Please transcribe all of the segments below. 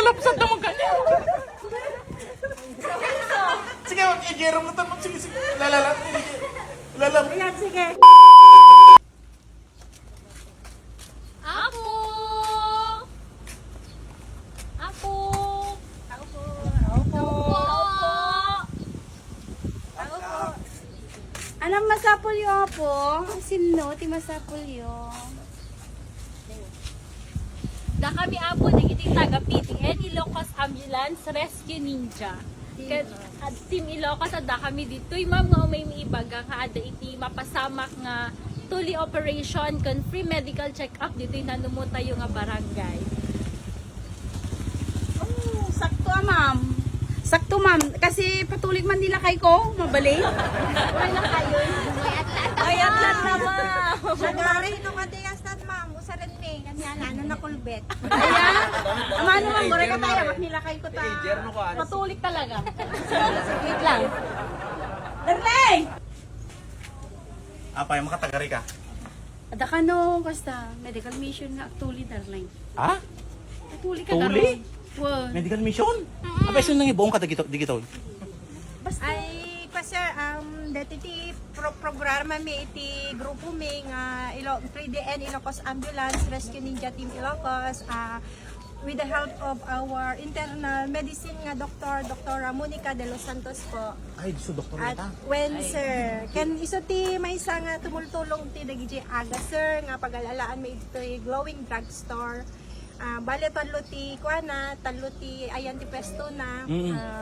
Naglalapsan naman kanya. Sige, i-gero mo ito. Sige, sige. Lalala. Ayan, sige. Apo! Apo! Opo. Anong masapul yung po? Sino? Ti masapul yung. Da kami apo nagiting taga PTN Ilocos Ambulance Rescue Ninja. At Team Ilocos at da kami dito. Ma'am nga may ibaga nga ada iti mapasamak nga tuli operation con free medical check-up dito yung nanumuta yung nga barangay. Oh, sakto ma'am. Sakto ma'am. Kasi patuloy man nila kay ko. Mabalik. Wala kayo. Ayat lang na ma'am! Nagari no kadiyas tat ma'am, usa rin me kanya ano na kulbet. Ayan. Ama naman, mura ka tayo. Wag nila kay ko ta. Patulik talaga. Wait lang. Darling! Apa, yung makatagari ka? Ada ka no, basta medical mission nga actually, darling. Ha? Actually ka Tuli? daron. Wow. Medical mission? Apa, isun nang ibuong ka digito? Ay pa sir, dati ti programa mi iti grupo mi nga 3DN Ilocos Ambulance Rescue Ninja Team Ilocos with the help of our internal medicine nga Dr. Monica de los Santos po. Ay, so doktor At ta. when sir, kan iso ti may isa nga tumultulong ti dagiti aga sir nga pag-alalaan mi iti glowing drugstore. Bale talo ti kuana, talo ti ayan ti pesto na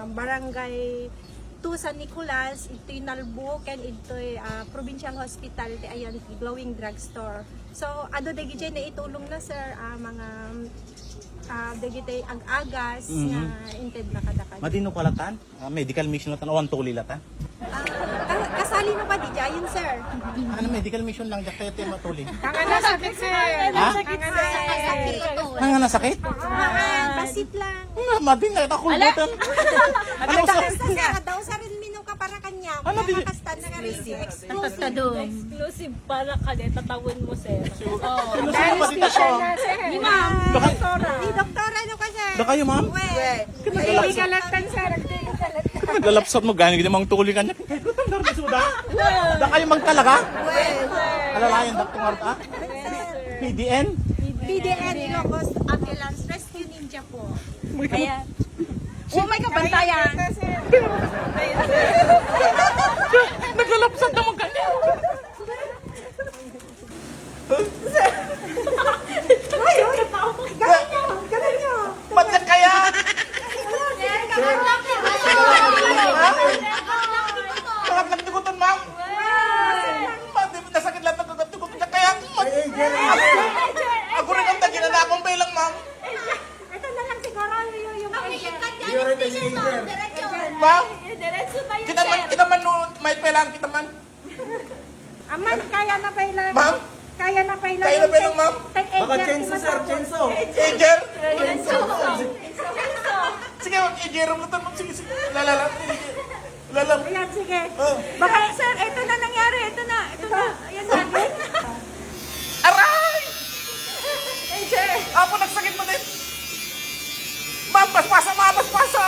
barangay 2 San Nicolas, ito yung Nalbo, ken ito provincial hospital, ti ayan ti glowing drugstore. So, ado dagiti na itulong na sir, mga dagiti ag-agas nga inted na kadakad. Madino pala tan? Medical mission latan, awan tuli latan. Kasali mo pa di dyan, sir? Ano, medical mission lang, jakete matuli. Kanga na sakit sir. Ha? Nga nasakit? Basit lang. Madin na ako lutan. Ano sa? Basta daw sa rin minong ka para kanya. Ano, di- Makakastan na nga rin exclusive. Exclusive para ka din, tatawin mo sir. Ano sa patita ko? Ni ma'am. Di doktora ano ka, sir? Da kayo, ma'am? Well, Hindi ka lagtan sir. Naglalapsat mo gani gini mang tuli kanya. Da kayo magtalaga? Alalayan dakto nga ah? PDN? PDN Ilocos Ambulance Rescue Ninja po. Ayan. Oh my kabantayan. Naglalapsat naman kanya. Ba't yan kaya? Sarap ng tigutan, ma'am. Ba't di mo nasakit lahat ng tigutan niya kaya? Ako rin ang tagina na akong bilang, ma'am. Ito na lang siguro yung Ma'am, Diretso na yun kita man no, may pelang kita man. Aman, kaya na pa ilang. Ma'am, Kaya na pa ilang. kaya na pelang, ma'am. Baka chenso, sir, chenso. Ejer? Sige, i-gero mo ito. Sige, sige. Lalala. Ayan, sige. Oh. Baka, sir, ito na nangyari. Ito na. Ayan na. Aray! Apo, nagsakit mo din. Ma'am, baspasa, ma'am, baspasa!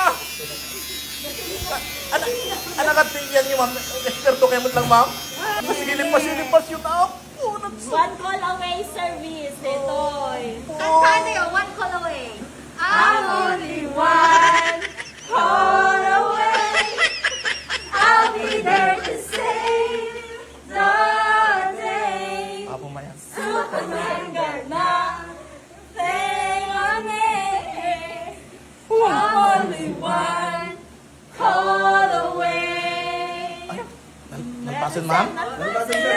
Anak at yan niyo, ma'am. Esperto kayo mo lang, ma'am. Pasilip yun ako. One call away service. Ito. Paano yun? One call away. I'm only one call away. I'll be there to save the day. Apo, maya. Superman got nothing on me. I'm only one call away. Nagpasin, ma'am?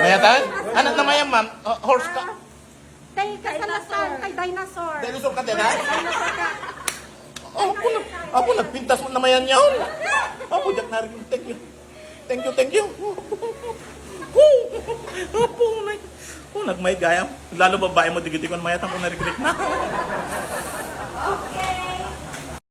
Mayatan? Anak na maya, ma'am. Horse ka. Kay kasalasan, kay dinosaur. Dinosaur ka din, ha? Apo, nagpintas mo na mayan yun. Apo, Jack na rin. Thank you. Apo, nagmay gayam. Lalo babae mo, digitikon mayat. Apo, narinig na. Okay.